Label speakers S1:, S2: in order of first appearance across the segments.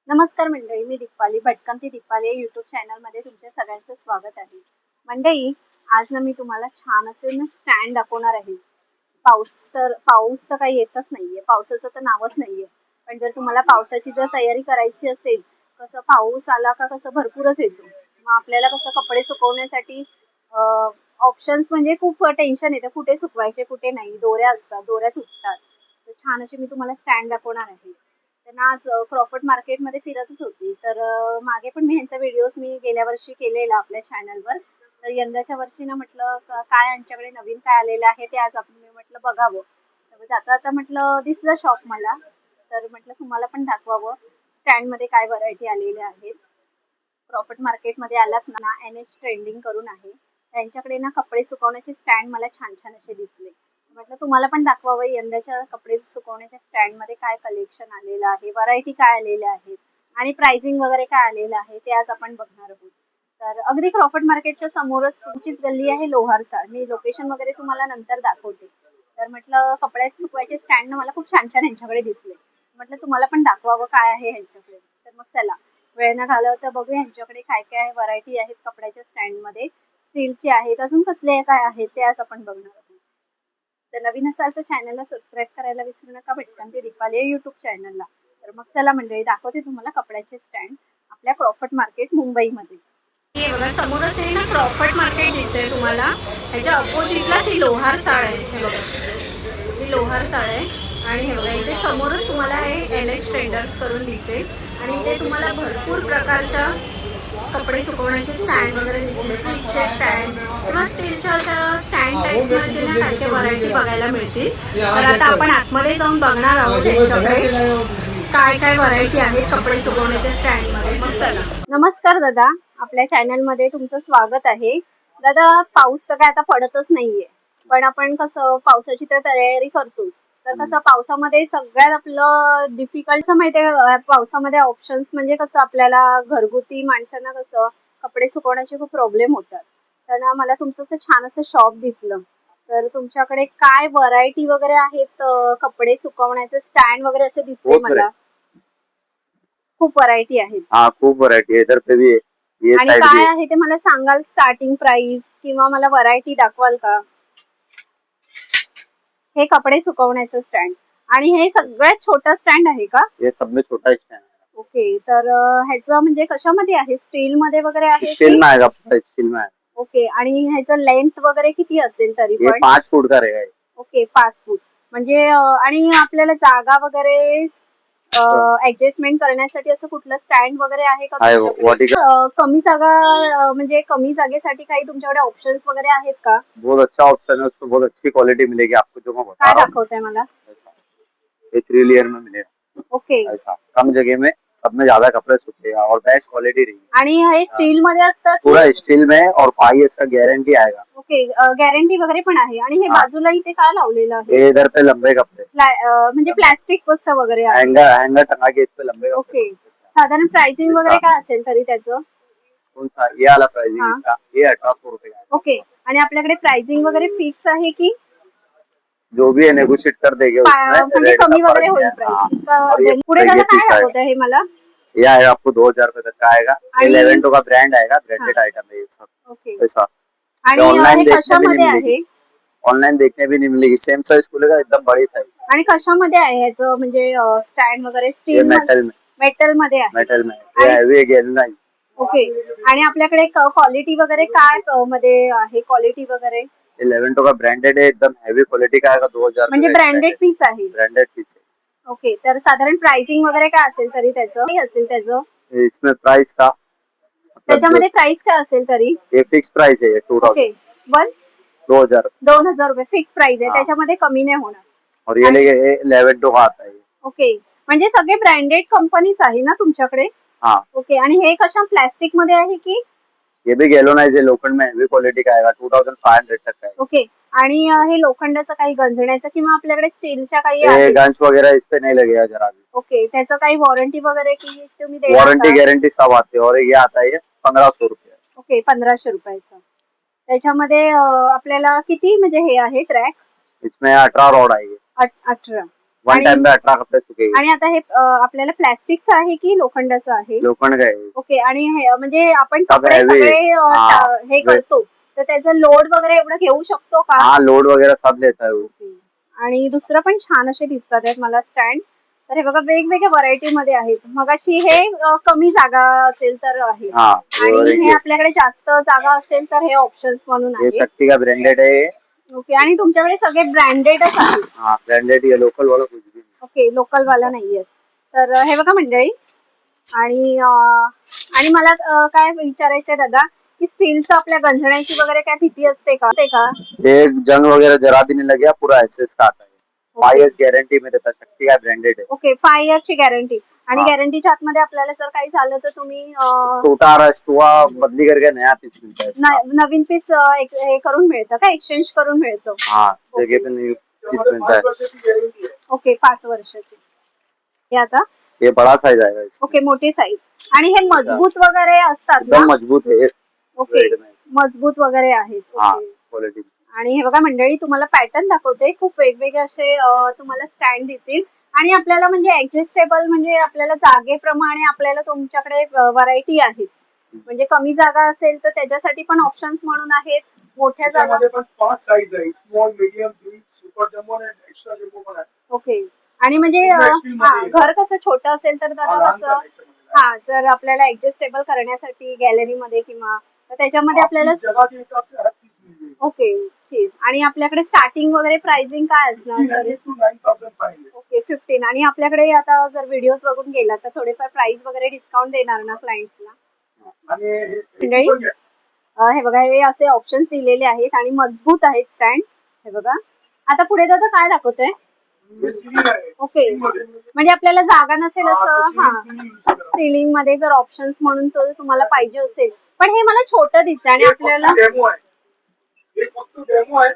S1: नमस्कार मंडळी, मी दीपाली भटकंती दीपाली युट्यूब चॅनल मध्ये तुमच्या सगळ्यांचं स्वागत आहे. मंडळी, आज ना मी तुम्हाला छान असे ना स्टँड दाखवणार आहे. पाऊस तर काही येतच नाहीये, पावसाचं तर नावच नाहीये. पण जर तुम्हाला पावसाची जर तयारी करायची असेल, कसं पाऊस आला का कसं भरपूरच येतो, मग आपल्याला कसं कपडे सुकवण्यासाठी ऑप्शन्स म्हणजे खूप टेन्शन येतं, कुठे सुकवायचे कुठे नाही. दोऱ्या असतात, दोऱ्या तुटतात. तर छान अशी मी तुम्हाला स्टँड दाखवणार आहे. त्यांना आज क्रॉफर्ड मार्केटमध्ये फिरतच होती, तर मागे पण मी ह्यांचा व्हिडिओज मी गेल्या वर्षी केलेला आपल्या चॅनलवर. तर यंदाच्या वर्षी ना म्हटलं काय आमच्याकडे नवीन काय आलेलं आहे ते आज आपण मी म्हटलं बघावं. तर जाता जाता म्हटलं दिसलं शॉप मला, तर म्हटलं तुम्हाला पण दाखवावं स्टँडमध्ये काय व्हरायटी आलेल्या आहेत. क्रॉफर्ड मार्केटमध्ये आलात ना, NH ट्रेंडिंग करून आहे. त्यांच्याकडे ना कपडे सुकवण्याचे स्टँड मला छान छान असे दिसले. म्हटलं तुम्हाला पण दाखवावं यंदाच्या कपडे सुकवण्याच्या स्टँड मध्ये काय कलेक्शन आलेलं आहे, व्हरायटी काय आलेल्या आहेत आणि प्राइसिंग वगैरे काय आलेलं आहे ते आज आपण बघणार आहोत. तर अगदी क्रॉफर्ड मार्केटच्या समोरच तुमचीच गल्ली आहे लोहारचा. मी लोकेशन वगैरे तुम्हाला नंतर दाखवते. तर म्हटलं कपडे सुकवायचे स्टँड मला खूप छान छान ह्यांच्याकडे दिसले. म्हटलं तुम्हाला पण दाखवावं काय आहे ह्यांच्याकडे. तर मग चला वेळ न घालवता बघूया ह्यांच्याकडे काय काय व्हरायटी आहेत कपड्याच्या स्टँड मध्ये. स्टीलचे आहेत, अजून कसले काय आहेत ते आज आपण बघणार आहोत. तर नवीन असाल तर चॅनलला सबस्क्राईब करायला विसरू नका, भटकंती दीपाली या युट्यूब चॅनलला. तर मग चला मंडळी, दाखवते तुम्हाला कपड्याचे स्टँड आपल्या क्रॉफर्ड मार्केट मुंबईमध्ये. हे बघा समोरच आहे ना क्रॉफर्ड मार्केट दिसतंय तुम्हाला. ह्याच्या अपोजिटलाच ही लोहार चाळ आहे. हे बघा ही लोहार चाळ आहे आणि हे बघा इथे समोरच तुम्हाला हे NH ट्रेंडर्स करून दिसेल आणि इथे तुम्हाला भरपूर प्रकारच्या कपडे सुकवण्याचे स्टँड वगैरे दिसतील. फ्रीजचे स्टँड किंवा स्टीलच्या अशा स्टँड टाईप मध्ये ना काही काही व्हरायटी बघायला मिळतील. तर आता आपण आतमध्ये जाऊन बघणार आहोत त्यांच्याकडे काय काय व्हरायटी आहेत कपडे सुकवण्याच्या स्टँड मध्ये. मग चला. नमस्कार दादा, आपल्या चॅनल मध्ये तुमचं स्वागत आहे. दादा, पाऊस तर काय आता पडतच नाहीये, पण आपण कसं पावसाची तर तयारी करतोच. तर कसं पावसामध्ये सगळ्यात आपलं डिफिकल्ट माहितीये, पावसामध्ये ऑप्शन्स म्हणजे कसं आपल्याला घरगुती माणसांना कसं कपडे सुकवण्याचे खूप प्रॉब्लेम होतात. तर ना मला तुमचं असं छान असं शॉप दिसलं. तर तुमच्याकडे काय व्हरायटी वगैरे आहेत कपडे सुकवण्याचे स्टँड वगैरे असे दिसले मला. खूप व्हरायटी आहेत.
S2: हाँ खूब वैरायटी है, इधर पे भी है, ये
S1: आणि
S2: साइड भी
S1: काय
S2: है।
S1: आहे ते मला सांगाल, स्टार्टिंग प्राइस किंवा मला व्हरायटी दाखवाल का? हे कपडे सुकवण्याचं स्टँड आणि हे सगळ्यात छोटा स्टँड आहे का?
S2: ये सब में छोटा स्टैंड है।
S1: ओके, तर ह्याचं म्हणजे कशामध्ये आहे, स्टील मध्ये वगैरे आहे
S2: स्टील
S1: की?
S2: में आएगा, पूरा स्टील में आएगा।
S1: ओके, आणि ह्याचं लेंथ वगैरे किती असेल तरी
S2: ये
S1: पण?
S2: 5 फुट का रहेगा ये।
S1: ओके, 5 फूट. म्हणजे आणि आपल्याला जागा वगैरे ऍडजस्टमेंट करण्यासाठी असं कुठलं स्टँड वगैरे आहे का
S2: आहे,
S1: तुमच्याकडे?
S2: वर्टिकल।
S1: कमी जागा म्हणजे कमी जागेसाठी काही तुमच्याकडे ऑप्शन्स वगैरे आहेत का?
S2: बहुत अच्छा ऑप्शन है, उसमें बहुत अच्छी क्वालिटी मिलेगी आपको, जो मैं बता
S1: काय
S2: रहा हूँ।
S1: दाखवताय मला?
S2: ये 3 लेयर में मिलेगा।
S1: ओके,
S2: ऐसा कम जगह में सब में ज्यादा कपड़े सूखेगा और बेस्ट क्वालिटी रहेगी।
S1: आणि हे स्टील मध्ये असतं की?
S2: पूरा स्टील में और 5 years का गारंटी आएगा।
S1: ओके, गॅरंटी वगैरे पण आहे. आणि हे
S2: हाँ।
S1: बाजूला इथे काय लावलेलं आहे?
S2: ये इधर पे लंबे कपड़े,
S1: म्हणजे प्लास्टिक वस्तू वगैरे आहे.
S2: हैंगर हैंगर टंगा के इस पे लंबे कपड़े।
S1: ओके, साधारण प्राइसिंग वगैरे काय असेल तरी त्याचं?
S2: कौन सा ये वाला प्राइसिंग
S1: हाँ।
S2: इसका, ये 1800 रुपए का है।
S1: ओके, आणि आपल्याकडे प्राइसिंग वगैरे फिक्स आहे की
S2: जो भी है नेगोशिएट कर देंगे उसमें,
S1: म्हणजे
S2: रेट का
S1: कमी वगैरे
S2: फर्क
S1: होईल
S2: है।
S1: प्राइस
S2: हाँ।
S1: इसका?
S2: और ये
S1: पुढे दादा
S2: ये
S1: काय
S2: पीस आएगा,
S1: दाखवतंय हे मला?
S2: ये आएगा आपको 2000 रुपए तक का आएगा। ये
S1: आणि
S2: 11 का ब्रांड आएगा, ब्रांडेड
S1: हाँ।
S2: आइटम है ये सब।
S1: ओके,
S2: ऐसा
S1: आणि
S2: ऑनलाइन
S1: हे
S2: देखने भी नहीं
S1: कशामध्ये
S2: मिलेगी,
S1: आहे
S2: ऑनलाइन देखने भी नहीं मिलेगी। सेम साइज खुलेगा, एकदम बड़ी साइज।
S1: आणि कशामध्ये आहे ह्याचं म्हणजे स्टँड वगैरे?
S2: ये
S1: स्टील
S2: मेटल में,
S1: मेटल मध्ये आहे.
S2: मेटल में ये
S1: आणि
S2: हैवी गैल्वेनाइज।
S1: ओके, आणि आपल्याकडे क्वालिटी वगैरे काय मध्ये आहे, क्वालिटी वगैरे?
S2: 11 का ब्रांडेड है, एकदम हैवी क्वालिटी का आएगा। 2000
S1: म्हणजे ब्रँडेड पीस आहे.
S2: ब्रांडेड पीस है।
S1: ओके, तर साधारण प्राइसिंग वगैरे काय असेल तरी त्याचं? काय असेल त्याचं
S2: इसमें प्राइस का मतलब
S1: त्याच्यामध्ये प्राइस काय असेल तरी?
S2: ये फिक्स प्राइस है, ये 2000
S1: ओके,
S2: 2000
S1: 2,000 रुपये फिक्स प्राइस आहे.
S2: हाँ।
S1: त्याच्यामध्ये कमी नाही होणार.
S2: और ये लेके 11 का आता है।
S1: ओके, म्हणजे सगळे ब्रँडेड कंपनीज आहे ना तुमच्याकडे?
S2: हाँ।
S1: ओके, आणि हे कशा प्लास्टिक मध्ये आहे की?
S2: ये भी गैल्वेनाइज है, लोखंड में हैवी क्वालिटी का आएगा। 2500 तक का है।
S1: ओके, आणि हे लोखंडाचं काही गंजण्याचं किंवा आपल्याकडे स्टीलच्या काही
S2: ये
S1: आहे?
S2: गंज वगैरह इस पे नहीं लगेगा जरा भी।
S1: ओके, त्याचं काही वॉरंटी वगैरे की तुम्ही देणार
S2: वारंटी
S1: का?
S2: गारंटी सब आते हैं। और ये आता है 1500 रुपये।
S1: ओके, 1500 रुपयाचं. त्याच्यामध्ये आपल्याला किती म्हणजे हे आहेत रॅक?
S2: इसमें 18 रॉड आएगी।
S1: 18.
S2: वन
S1: आणि-
S2: टाइम में 18 कपड़े सूखेगी।
S1: आणि आता हे आपल्याला प्लॅस्टिकचं आहे की लोखंडाचं आहे?
S2: लोखंड का है।
S1: ओके. आणि हे म्हणजे आपण
S2: सब
S1: कपडे
S2: heavy.
S1: सगळे
S2: हा.
S1: हे करतो तर त्याचं लोड वगैरे एवढं घेऊ शकतो का?
S2: हाँ लोड वगैरह सब लेता है वो।
S1: ओके. आणि दुसरं पण छान असे दिसतात आहेत मला स्टँड. तर हे बघा वेगवेगळ्या व्हरायटी मध्ये आहेत. मगाशी हे कमी जागा असेल तर आहे
S2: हाँ
S1: आणि
S2: और
S1: हे आपल्याकडे जास्त जागा असेल तर हे ऑप्शन्स म्हणून
S2: ये
S1: आहे.
S2: शक्ति का ब्रांडेड है ये।
S1: ओके. आणि तुमच्याकडे सगळे ब्रँडेडच आहेत?
S2: हाँ ब्रांडेड, ये लोकल वाला कुछ भी नहीं।
S1: ओके. लोकल वाला नाहीये. तर हे बघा मंडळी. आणि मला काय विचारायचंय दादा की स्टीलचं आपल्या गंजण्याची वगैरे काय भीती असते का?
S2: ये जंग वगैरह जरा भी नहीं लगे, पूरा एसएस का आता है। 5 years गारंटी में देता, शक्ति का ब्रांडेड है।
S1: ओके. 5 yearची गॅरंटी. आणि
S2: हाँ।
S1: गॅरंटीच्या आतमध्ये आपल्याला जर काही झालं तर तुम्ही
S2: टूटा रस्ट हुआ बदली करके नया पीस मिलता है इसका।
S1: नवीन पीस हे करून मिळतं का? एक्सचेंज करून मिळतं?
S2: हाँ जगह पे न्यू पीस मिलता है।
S1: ओके. 5 वर्षाची. हे आता
S2: ये बड़ा साइज आएगा इसका।
S1: ओके. मोठी साईज. आणि हे मजबूत वगैरे असतात ना?
S2: एकदम मजबूत है।
S1: ओके. मजबूत वगैरे आहेत.
S2: हाँ
S1: ओके.
S2: क्वालिटी।
S1: आणि हे बघा मंडळी तुम्हाला पॅटर्न दाखवते. खूप वेगवेगळे असे तुम्हाला स्टँड दिसतील आणि आपल्याला म्हणजे ऍडजस्टेबल म्हणजे आपल्याला जागेप्रमाणे आपल्याला तुमच्याकडे व्हरायटी आहेत. म्हणजे कमी जागा असेल तर त्याच्यासाठी पण ऑप्शन्स म्हणून आहेत. मोठ्या जागा
S3: पण 5 साईज आहे, small, medium, big, super jumbo आणि एक्स्ट्रा जम्बो पण आहे.
S1: ओके. आणि म्हणजे
S3: पूर्ण XL मध्ये
S1: घर कसं छोटं असेल तर दादा
S3: लहान
S1: कसं
S3: पण याच्यामध्ये.
S1: जर आपल्याला ऍडजस्टेबल करण्यासाठी गॅलरी मध्ये किंवा तर त्याच्यामध्ये आपल्याला
S3: आपकी जगह के हिसाब से हर चीज मिल जाएगी।
S1: ओके. चीज. आणि आपल्याकडे स्टार्टिंग वगैरे प्राइसिंग काय असणार तरी?
S3: 1500 to 9500।
S1: ओके. 15. आणि आपल्याकडे आता जर व्हिडिओज बघून गेला तर थोडेफार प्राइस वगैरे डिस्काउंट देणार ना क्लायंट्सला?
S3: आणि
S1: नाही? हे बघा हे असे ऑप्शन्स दिलेले आहेत आणि मजबूत आहेत स्टँड. हे बघा. आता पुढे दादा काय दाखवतोय? ओके. म्हणजे आपल्याला जागा नसेल असं सिलिंग मध्ये जर ऑप्शन्स म्हणून तो तुम्हाला पाहिजे असेल पण हे मला छोटं दिसतंय आणि आपल्याला
S3: डेमो है, ये फक्त डेमो है।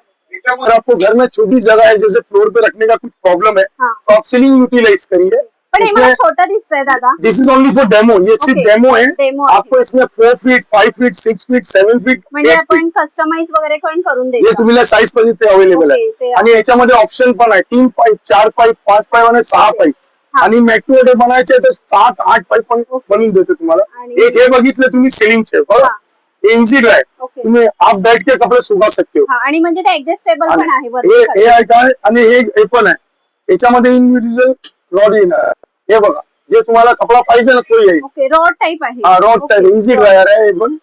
S3: अगर आपको घर में छोटी जगह है, जैसे फ्लोर पे रखने का कुछ प्रॉब्लम है,
S1: हाँ।
S3: तो आप सीलिंग यूटिलाइज करिए।
S1: पण हे मला छोटं दिसतंय दादा.
S3: दिस इज ओनली फॉर डेमो, ये सिर्फ
S1: Okay.
S3: डेमो है।
S1: डेमो
S3: आपको इसमें 4 फीट, 5 फीट, 6 फीट, 7 फीट,
S1: म्हणजे
S3: 8 फीट
S1: आपण कस्टमाइज वगैरे पण करून
S3: हे
S1: देतो.
S3: तुम्हाला साईज पाहिजे ते अवेलेबल
S1: Okay, ते
S3: आहे। आणि याच्यामध्ये ऑप्शन पण आहे 3 पाईप, 4 पाईप, 5 पाईप आणि 6
S1: Okay.
S3: पाईप।
S1: हा.
S3: आणि मॅक्रोडे बनायचे तर 7, 8 पाईप पण बनवून देतो तुम्हाला।
S1: आणि-
S3: एक हे बघितलं तुम्ही सिलिंगचे बघा,
S1: हा.
S3: Easy dry,
S1: okay.
S3: तुम्ही आप बैठ के कपडे सुका सकते हो।
S1: आणि म्हणजे ते ऍडजस्टेबल पण आहे
S3: हे
S1: वरती
S3: हे
S1: खाली.
S3: आहे काय, आणि हे पण आहे। याच्यामध्ये इंडिव्हिज्युअल रॉड येणार, हे बघा जे तुम्हाला कपडा पाहिजे ना तो येईल।
S1: ओके. रॉड टाईप आहे.
S3: हा रॉड टाईप, इझी ड्रायर आहे हे पण।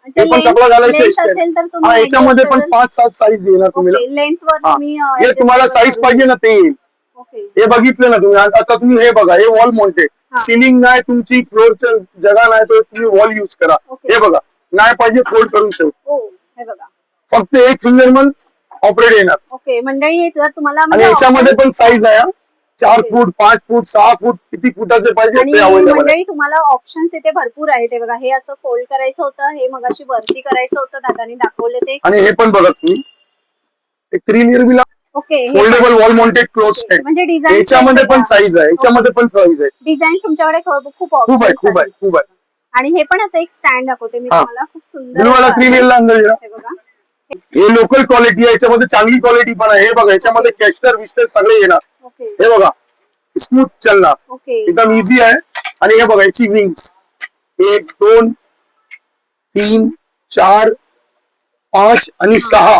S3: हे पण कपडा घालायचे
S1: असेल तर तुम्ही
S3: हा, याच्यामध्ये पण
S1: adjustable-
S3: 5-7 साईज येणार तुम्हाला।
S1: ओके. लेंथ वर
S3: हा.
S1: तुम्ही
S3: जे तुम्हाला
S1: adjustable
S3: साईज
S1: करून
S3: पाहिजे ना ते येईल।
S1: ओके.
S3: हे बघितलं ना तुम्ही, आता तुम्ही हे बघा, हे वॉल माउंटेड,
S1: हा.
S3: सिलिंग नाही तुमची, फ्लोरचं जगा नाही तर तुम्ही वॉल युज करा।
S1: ओके.
S3: हे बघा, नाही पाहिजे फोल्ड करून ठेव,
S1: हो. हे बघा.
S3: फक्त एक फिंगर मन ऑपरेट येणार।
S1: ओके. मंडळी जर तुम्हाला
S3: आणि
S1: म्हणजे
S3: याच्यामध्ये पण
S1: options-
S3: साईज आहे 4
S1: ओके.
S3: फूट, 5 फूट, 6 फूट, किती फुटाचे पाहिजे
S1: आणि
S3: ते अवेलेबल आहे।
S1: मंडळी तुम्हाला ऑप्शन्स इथे भरपूर आहेत. हे बघा हे असं फोल्ड करायचं होतं, हे मगाशी वरती करायचं होतं, दादानी दाखवले ते.
S3: आणि हे पण बघा तुम्ही, एक 3 लेअर बिला
S1: ओके. हे
S3: foldable wall mounted cloth
S1: okay.
S3: Stand,
S1: म्हणजे डिझाईन
S3: याच्यामध्ये पण साईज आहे, याच्यामध्ये पण साईज आहे,
S1: डिझाईन तुमच्याकडे खूप
S3: खूप आहे,
S1: ऑप्शन्स
S3: खूप आहे,
S1: आहेत.
S3: खूप आहे।
S1: आणि हे पण असं एक स्टँड दाखवते मी
S3: हा.
S1: तुम्हाला, खूप सुंदर
S3: ब्लू वाला
S1: असं
S3: 3
S1: आहे.
S3: लेअरला अंदर येणार।
S1: हे बघा.
S3: हे लोकल क्वालिटी आहे, याच्यामध्ये चांगली क्वालिटी पण आहे। हे बघा याच्यामध्ये कॅस्टर विस्टर सगळे येणार।
S1: ओके.
S3: हे बघा स्मूथ चलणार,
S1: ओके.
S3: एकदम इझी आहे। आणि हे बघा याची विंग्स 1 2 3 4 5 आणि 6।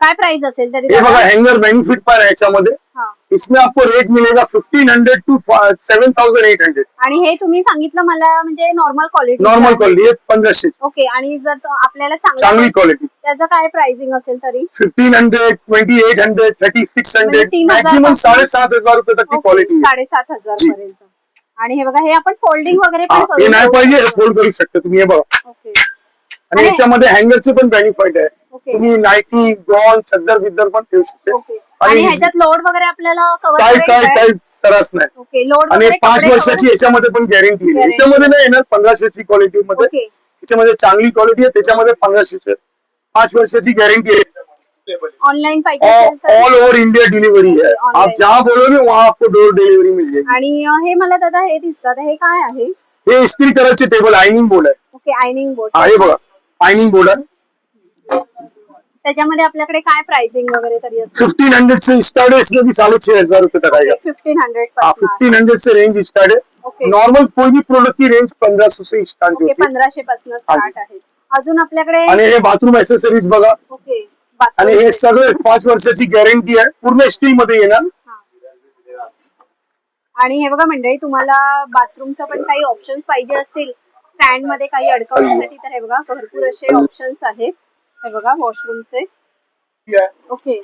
S1: काय प्राइस असेल तरी
S3: हे बघा
S1: दादा?
S3: हँगर बेनिफिट पण आहे याच्यामध्ये।
S1: हा.
S3: इसमें आपको रेट मिलेगा 1500 to 7800।
S1: आणि हे तुम्ही सांगितलं मला म्हणजे नॉर्मल क्वालिटी
S3: नॉर्मल क्वालिटी हे 1500,
S1: ओके. आणि जर आपल्याला
S3: चांगली क्वालिटी
S1: त्याचं काय प्राइसिंग असेल तरी?
S3: 1500, 2800, 3600,
S1: म्हणजे 3000
S3: मॅक्सिमम
S1: पासून-
S3: 7500 रुपये तक की
S1: ओके.
S3: क्वालिटी है।
S1: 7500
S3: जी.
S1: पर्यंत. आणि हे बघा हे आपण फोल्डिंग वगैरे
S3: हा,
S1: पण
S3: हे
S1: करू
S3: नाही
S1: शकतो.
S3: पाहिजे फोल्ड करू शकता तुम्ही, हे बघा।
S1: ओके.
S3: आणि याच्यामध्ये हँगरचे पण बेनिफिट आहे,
S1: ओके.
S3: तुम्ही नाईटी, गॉन, चद्दर बिद्दर पण ठेवू शकते।
S1: ओके. आणि ह्याच्यात लोड वगैरे आपल्याला कव्हर
S3: काय
S1: करेल
S3: काय
S1: काय?
S3: काय त्रास नाही।
S1: ओके. लोड
S3: आणि
S1: वगैरे
S3: 5
S1: कपडे
S3: वर्षाची
S1: cover-
S3: याच्यामध्ये पण गॅरंटी आहे।
S1: Guarantee.
S3: याच्यामध्ये नाही येणार 1500ची क्वालिटी मध्ये,
S1: ओके.
S3: याच्यामध्ये चांगली क्वालिटी आहे, त्याच्यामध्ये 1500ची 5 वर्षाची गॅरंटी आहे।
S1: ऑनलाईन पाहिजे असेल तर?
S3: ऑल ओवर इंडिया डिलीवरी है,
S1: Okay,
S3: आप
S1: online.
S3: जहाँ बोलोगे वहाँ आपको डोर डिलीवरी मिल जाएगी।
S1: आणि हे मला दादा हे दिसतात, हे काय आहे?
S3: हे इस्त्री करायचे टेबल आयनिंग बोर्ड आहे।
S1: ओके. Ironing board.
S3: हा हे बघा आयनिंग बोर्ड आहे,
S1: त्याच्यामध्ये आपल्याकडे काय प्राइसिंग वगैरे तरी असते?
S3: 1500 से स्टार्ट है, इसमें भी 6500 रुपए तक आएगा।
S1: 1500
S3: हाँ,
S1: पासून
S3: 1500 से रेंज स्टार्ट है।
S1: ओके
S3: नॉर्मल कोई भी प्रोडक्ट की रेंज 1500 से स्टार्ट
S1: ओके,
S3: होती है।
S1: 1500 पासून स्टार्ट आहे। अजून आपल्याकडे
S3: आणि हे बाथरूम ऍक्सेसरीज बघा,
S1: ओके
S3: आणि हे सगळे 5 वर्षाची गॅरंटी आहे, पूर्ण स्टील मध्ये येणार।
S1: आणि हे बघा मंडळी, तुम्हाला बाथरूमचं पण काही ऑप्शन्स पाहिजे असतील स्टँड मध्ये काही अडकवण्यासाठी, तर हे बघा भरपूर असे ऑप्शन्स आहेत। हे बघा वॉशरूमचे ओके,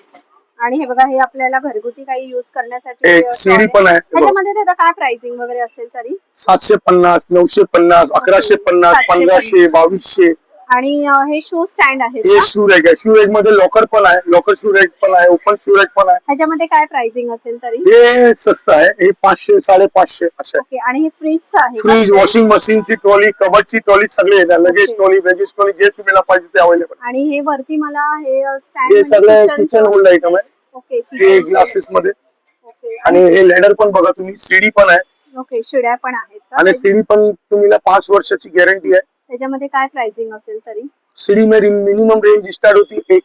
S1: आणि हे बघा हे आपल्याला घरगुती काही युज करण्यासाठी
S3: एक सीडी पण आहे।
S1: त्याच्यामध्ये त्याचा काय प्राइसिंग वगैरे असेल तरी?
S3: 750, 950, 1150, 1500, 2200।
S1: आणि हे शू स्टँड आहे
S3: हे शू रॅक आहे, शू रॅक मध्ये लॉकर पण आहे, लॉकर शू रॅक पण आहे, ओपन शू रॅक पण आहे।
S1: ह्याच्यामध्ये काय प्राइसिंग असेल तरी?
S3: हे स्वस्त आहे, हे 500, 550 असं आहे।
S1: ओके, आणि हे फ्रीजचं आहे?
S3: फ्रीज, वॉशिंग मशीनची ट्रॉली, कबडची ट्रॉली सगळे येणार, लगेच ट्रॉली, वेगेज ट्रॉली, जे तुम्हाला पाहिजे ते अवेलेबल।
S1: आणि हे वरती मला हे स्टँड
S3: हे सगळे किचन होल्ड आयटम आहे।
S1: ओके,
S3: हे ग्लासेस मध्ये,
S1: ओके,
S3: आणि हे लेडर पण बघा तुम्ही, सीडी पण आहे।
S1: ओके, शिड्या पण आहेत का?
S3: आणि सीडी पण तुम्हाला 5 वर्षाची गॅरंटी आहे।
S1: त्याच्यामध्ये काय प्राइसिंग असेल तरी?
S3: सीडी में मिनिमम रेंज स्टार्ट होती है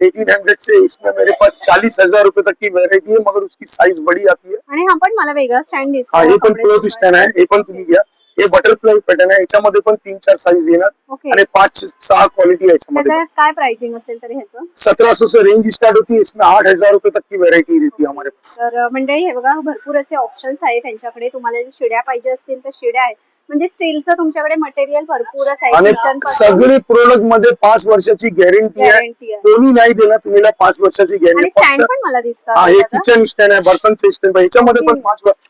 S3: 1800 से, इसमें मेरे पास 40,000 रुपए तक की वैरायटी है, मगर उसकी साइज बड़ी आती है।
S1: आणि हा पण मला वेगळा स्टँड दिसतो।
S3: हाँ, हे पण क्लोथ स्टैंड आहे, हे पण तुम्ही घ्या। हे बटरफ्लाई पॅटर्न आहे, याच्यामध्ये पण 3-4 साइज येणार, आणि 5-6 क्वालिटी आहे याच्यामध्ये।
S1: त्याचा काय प्राइसिंग असेल तरी ह्याचं?
S3: 1700 से रेंज स्टार्ट होती है, इसमें 8,000 रुपए तक की वैरायटी रहती है हमारे पास।
S1: तर मंडळी हे बघा भरपूर असे ऑप्शन्स आहेत त्यांच्याकडे। तुम्हाला शिड्या पाहिजे असतील तर शिड्या आहेत, म्हणजे स्टीलचं तुमच्याकडे मटेरियल भरपूरच आहे।
S3: आणि
S1: किचन
S3: सगळे प्रोडक्ट मध्ये 5 वर्षाची गॅरंटी आहे, कोणी नाही देणार तुम्हाला 5 वर्षाची
S1: आणि
S3: गॅरंटी।
S1: स्टँड पण मला दिसतात।
S3: हाँ, ये किचन स्टैंड है, बर्तन से स्टैंड है, याच्यामध्ये पण 5 वर्ष।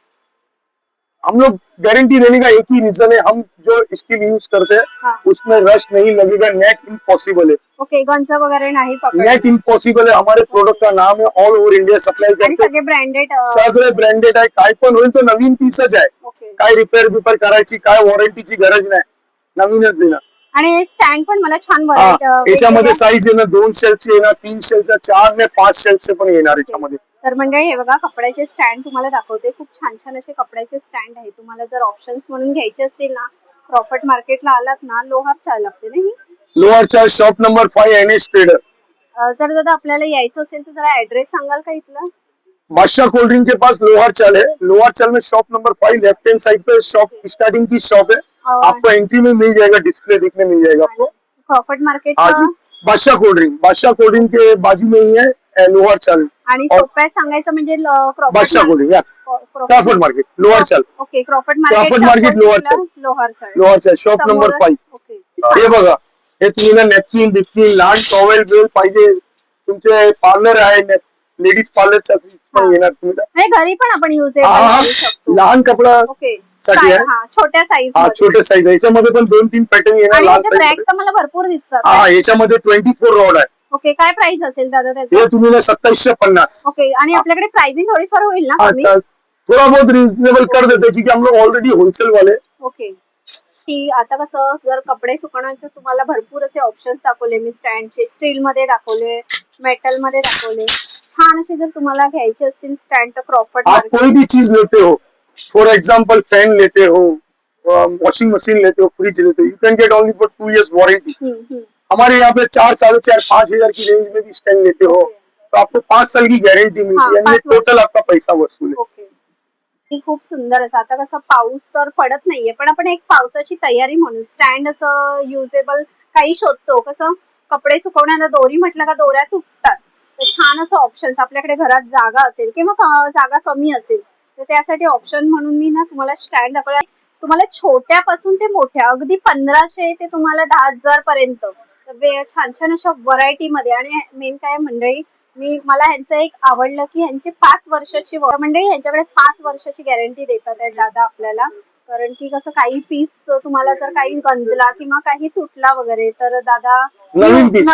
S3: हम लोग गारंटी देने का एक ही रीजन है, हम जो स्टील यूज करते हैं उसमें रस्ट नहीं लगेगा, नेट इम्पॉसिबल है।
S1: ओके, गंज वगैरे नाही पकडणार,
S3: नेट इम्पॉसिबल है। हमारे प्रोडक्ट का नाम है, ऑल ओव्हर इंडिया सप्लाई
S1: आणि
S3: करते,
S1: सगळे ब्रँडेड
S3: सगळे ब्रँडेड आहे। काय पण होईल तो नवीन पीसच आहे,
S1: ओके,
S3: काय रिपेअर करायची, काय वॉरंटीची गरज नाही, नवीनच देणार।
S1: आणि स्टँड पण मला छान
S3: हा,
S1: व्हरायटी
S3: याच्यामध्ये साईज येणार 2 शेल्फचे येणार, 3 शेल्फचा, 4 ने 5 शेल्फचे पण येणार याच्यामध्ये।
S1: तर मंडळी हे बघा कपड्याचे स्टँड तुम्हाला दाखवते, खूप छान छान असे कपड्याचे स्टँड आहे। तुम्हाला जर ऑप्शन्स म्हणून घ्यायचे असतील ना, प्रॉफिट मार्केटला आलात ना, लोहार चाल लागते ना ही।
S3: लोअर चार्ज शॉप नंबर 5 NH ट्रेडर।
S1: जर दादा आपल्याला यायचं असेल तर जरा ऍड्रेस सांगाल का इथला?
S3: बादशाह कोल्ड ड्रिंक के पास लोहार चाल है, लोहार चाल में shop number 5 left hand side पे शॉप स्टार्टिंग की शॉप है। आपको एंट्री में मिल जाएगा, डिस्प्ले देखने मिल जाएगा आपको।
S1: प्रॉफिट मार्केट
S3: हाँ जी, बादशाह कोल्ड ड्रिंक के बाजू में ही है लोहार चाल।
S1: आणि सोप्यात सांगायचं म्हणजे
S3: बादशाह कोल्ड ड्रिंक, क्रॉफर्ड मार्केट लोहार चाल।
S1: ओके, क्रॉफर्ड
S3: मार्केट लोहार चाल, शॉप नंबर 5।
S1: ओके,
S3: हे बघा, हे तुम्हाला नॅपकिन बिपकिन, लहान टॉवेल बिल पाहिजे, तुमचे पार्लर आहे, लेडीज पार्लरचा पण येणार तुम्हाला,
S1: नाही घरी पण आपण यूज
S3: हाँ, लहान कपडा
S1: ओके,
S3: साठी आहे।
S1: छोट्या साईज,
S3: हा, छोटे साईज आहे, याच्यामध्ये पण 2-3 पॅटर्न येणार लहान साईज।
S1: रॅक तर मला भरपूर दिसतात।
S3: हा, याच्यामध्ये 24 रॉड आहे।
S1: ओके, काय प्राइस असेल दादा त्याचं?
S3: हे तुम्हाला 2750।
S1: ओके, आणि आपल्याकडे प्राइसिंग थोडीफार होईल ना कमी?
S3: थोड़ा बहुत रिजनेबल कर देते, क्योंकि हम लोग ऑलरेडी होलसेल वाले।
S1: ओके, की आता कसं जर कपडे सुकवण्याचे तुम्हाला भरपूर असे ऑप्शन्स दाखवले मी, स्टँडचे स्टील मध्ये दाखवले, मेटल मध्ये दाखवले, छान असे जर तुम्हाला घ्यायचे असतील स्टँड तर प्रॉफिट
S3: आप कोई भी चीज लेते हो, फॉर एग्जाम्पल फैन लेते हो, वॉशिंग मशीन लेते हो, फ्रिज लेते हो, you can get only for 2 years warranty. हमारे यहाँ पे 4, 4.5, 5,000 की रेंज में भी स्टैंड लेते हो तो आपको 5 साल की गारंटी मिलती है, टोटल आपका पैसा वसूल है।
S1: ओके, खूप सुंदर असं। आता कसं पाऊस तर पडत नाहीये, पण आपण एक पावसाची तयारी म्हणून स्टँड असं युजेबल काही शोधतो। कसं कपडे सुकवण्याला दोरी म्हटलं का दोऱ्या तुटतात, तर छान असं ऑप्शन्स आपल्याकडे घरात जागा असेल किंवा जागा कमी असेल तर त्यासाठी ऑप्शन म्हणून मी ना तुम्हाला स्टँड दाखवला। तुम्हाला छोट्यापासून ते मोठ्या अगदी 1500 ते तुम्हाला 10,000 पर्यंत छान छान अशा व्हरायटी मध्ये। आणि मेन काय मंडळी, मला ह्यांचं एक आवडलं की ह्यांची 5 वर्षाची मंडळी, ह्यांच्याकडे 5 वर्षाची गॅरंटी देतात आहे दादा आपल्याला। कारण की कसं काही पीस तुम्हाला जर काही गंजला किंवा काही तुटला वगैरे तर दादा
S3: नवीन पीस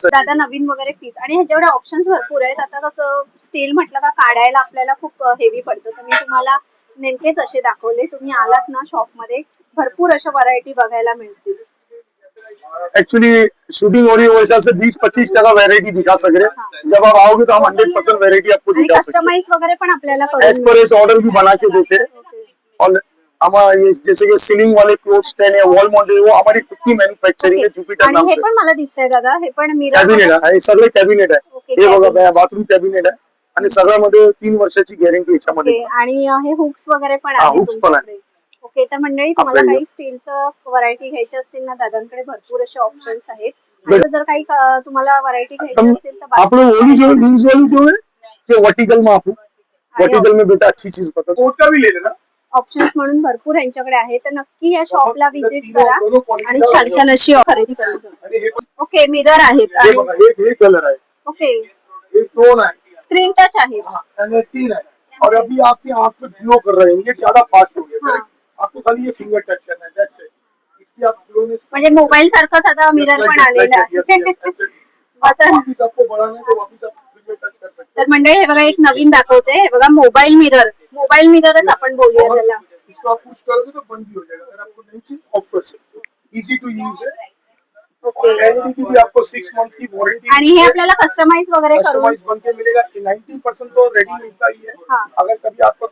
S1: दादा नवीन वगैरे पीस। आणि ह्याच्याकडे ऑप्शन्स भरपूर आहेत। आता कसं स्टील म्हटलं का काढायला आपल्याला खूप हेवी पडतं, तर मी तुम्हाला नेमकेच असे दाखवले। तुम्ही आलात ना शॉप मध्ये, भरपूर अशा व्हरायटी बघायला मिळतील।
S3: एक्चुअली शूटिंग हो रही है, वो हिसाब से 20-25% वैरायटी दिखा सक रहे। जब आप आओगे तो हम 100% वैरायटी आपको दिखा सकते हैं।
S1: कस्टमाइज वगैरह पण आपल्याला
S3: एज पर एज ऑर्डर भी बना के देते हैं, और हमारा ये जैसे कि सीलिंग वाले क्लोथ स्टैंड है, वॉल मॉडल, वो हमारी खुद की मैन्युफैक्चरिंग है, जुपिटर
S1: आणि
S3: नाम
S1: हे
S3: से.
S1: पण मला दिसतंय दादा, हे पण मिरर
S3: कॅबिनेट आहे, हे सगळे कॅबिनेट आहे.
S1: ओके,
S3: हे बघा
S1: cabinet.
S3: बाथरूम कॅबिनेट आहे आणि सगळ्यामध्ये 3 वर्षाची गॅरंटी याच्यामध्ये.
S1: ओके, आणि हे हुक्स वगैरे पण
S3: हा,
S1: आहे
S3: hooks पण आहे.
S1: तुमच्याकडे. ओके, तर मंडळी तुम्हाला
S3: आपल्याकडे.
S1: काही स्टीलचं व्हरायटी घ्यायची असतील ना, दादांकडे भरपूर असे ऑप्शन्स आहेत.
S3: बरं.
S1: आणि जर काही तुम्हाला व्हरायटी घ्यायची
S3: हम
S1: असतील तर
S3: आप लोग वाली जो न्यूज वाली जो है ये वर्टिकल में आपको
S1: आणि
S3: वर्टिकल में बेटा अच्छी चीज बता कोट का भी ले लेना.
S1: ऑप्शन्स म्हणून भरपूर यांच्याकडे आहे. तर नक्की या शॉपला व्हिजिट करा आणि छान छान अशी खरेदी करा.
S3: आणि हे पण-
S1: ओके, मिरर आहेत
S3: हे
S1: आणि
S3: बघा, हे कलर आहे,
S1: ओके,
S3: हे टोन आहे,
S1: स्क्रीन टच आहे.
S3: आणि 3 है और अभी आपकी आंख में ग्लो कर रहे हैं, ये ज्यादा फास्ट हो गया.
S1: हाँ.
S3: correct? आपको खाली ये फिंगर टच करना है, that's it. इसकी आप ग्लोनेस
S1: म्हणजे मोबाईल सारखंच आता मिरर पण आलेलं आहे. आता
S3: वापिस आपको बढ़ाना है तो वापिस आप फिंगर टच कर सकते
S1: तर मंडळी हे बघा, एक नवीन दाखवते. हे बघा, मोबाईल मिररच आपण बोलूया
S3: और
S1: त्याला.
S3: इसको आप पुश करोगे तो बंद भी हो जाएगा. अगर आपको नहीं चाहिए ऑफ कर सकते हो. इजी टू यूज है.
S1: ओके,
S3: एलईडी की भी आपको 6 मंथ की वारंटी
S1: आणि हे आपल्याला कस्टमाइज वगैरे करून
S3: कस्टमाइज बन के मिलेगा. 90% तो रेडी मिलता ही है.
S1: हाँ.
S3: अगर कभी आपको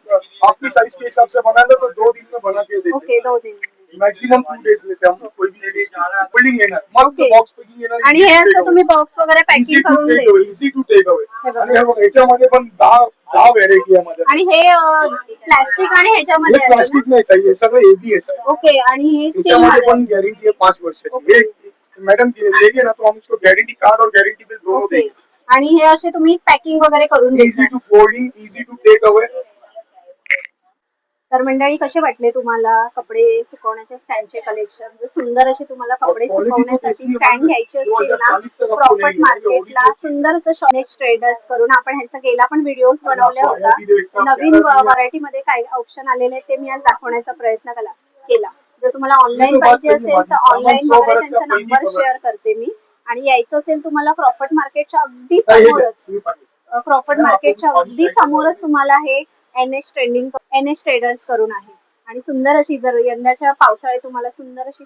S3: आपकी साइज के हिसाब से बनाना तो 2 दिन में बना के देते
S1: ओके, 2 दिन.
S3: मैक्सिमम 2 डेज लेते हैं हम कोई भी चीज. बिल्डिंग है ना, मस्त
S1: Okay.
S3: बॉक्स पैकिंग है ना.
S1: आणि हे असं तुम्ही बॉक्स वगैरे
S3: इझी
S1: पॅकिंग
S3: टू
S1: करून
S3: टेक
S1: दे.
S3: Away, easy to take away.
S1: हे बघा.
S3: आणि हे बघा, याच्यामध्ये पण 10 व्हरायटी आहे माझ्या.
S1: आणि हे प्लास्टिक आणि ह्याच्यामध्ये
S3: हे
S1: आहे
S3: प्लास्टिक
S1: ना?
S3: नाही काही, हे सगळं एबीएस आहे.
S1: ओके, आणि हे स्टील
S3: याच्यामध्ये
S1: मध्ये
S3: पण गॅरंटी आहे 5 वर्षाची.
S1: Okay.
S3: हे मैडम लेंगे ना तो हम इसको गारंटी कार्ड और गारंटी बिल दोनों
S1: ओके,
S3: देंगे.
S1: आणि हे असे तुम्ही पॅकिंग वगैरे करून
S3: इझी
S1: देता.
S3: To folding, easy to take away.
S1: तर मंडळी, कसे वाटले तुम्हाला कपडे सुकवण्याच्या स्टँडचे कलेक्शन? सुंदर असे तुम्हाला कपडे
S3: quality
S1: सुकवण्यासाठी
S3: तो
S1: स्टँड
S3: ऐसी
S1: घ्यायचे असतील ना,
S3: 2040 तक आपको
S1: प्रॉफिट
S3: नहीं
S1: मार्केटला
S3: मिलेगी.
S1: सुंदर असं शॉनेक्स ट्रेडर्स करून आपण ह्यांचा गेला पण व्हिडिओ बनवला होता. नवीन व्हरायटी मध्ये काय ऑप्शन आलेले आहेत ते मी आज दाखवण्याचा प्रयत्न केला. जर तुम्हाला ऑनलाईन पाहिजे असेल तर ऑनलाईन वगैरे त्यांचा नंबर शेअर करते मी. आणि यायचं असेल तुम्हाला प्रॉफिट मार्केटच्या अगदी समोरच, प्रॉफिट मार्केटच्या अगदी समोरच तुम्हाला हे NS ट्रेडर्स करून आहे. आणि सुंदर अशी, जर यंदाच्या पावसाळ्यात तुम्हाला सुंदर अशी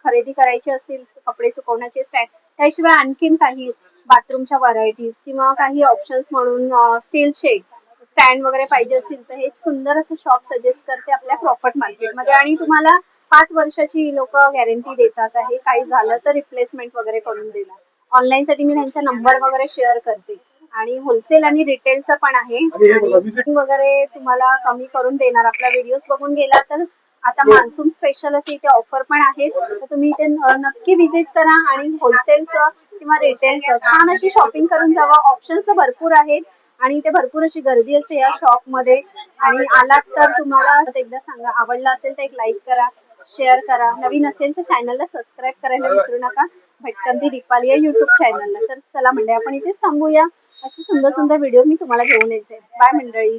S1: खरेदी करायची असतील कपडे सुकवण्याचे स्टँड, त्याशिवाय आणखीन काही बाथरूमच्या व्हरायटीज किंवा काही ऑप्शन्स म्हणून स्टील शेड स्टँड वगैरे पाहिजे असतील तर हे सुंदर असं शॉप सजेस्ट करते आपल्या प्रॉफिट मार्केटमध्ये. आणि तुम्हाला 5 वर्षाची लोक गॅरंटी देतात आहे. काही झालं तर रिप्लेसमेंट वगैरे करून देणार. ऑनलाईन साठी मी त्यांचा नंबर वगैरे शेअर करते. आणि होलसेल आणि रिटेलचं पण आहे. आणि वगैरे तुम्हाला कमी करून देणार. आपला व्हिडिओज बघून गेला तर आता मान्सून स्पेशल असे इथे ऑफर पण आहेत. तर तुम्ही इथे नक्की व्हिजिट करा आणि होलसेलचं किंवा रिटेलचं छान अशी शॉपिंग करून जावा. ऑप्शन्स तर भरपूर आहेत आणि इथे भरपूर अशी गर्दी असते या शॉप मध्ये. आणि आलात तर तुम्हाला एकदा सांगा, आवडला असेल तर एक लाईक करा, शेअर करा. नवीन असेल तर चॅनलला सबस्क्राईब करायला विसरू नका. भटकंती दीपाली या युट्यूब चॅनलला. तर चला मंडळी, आपण इथेच थांबूया. असे सुंदर सुंदर व्हिडिओ मी तुम्हाला घेऊन येते. बाय मंडळी.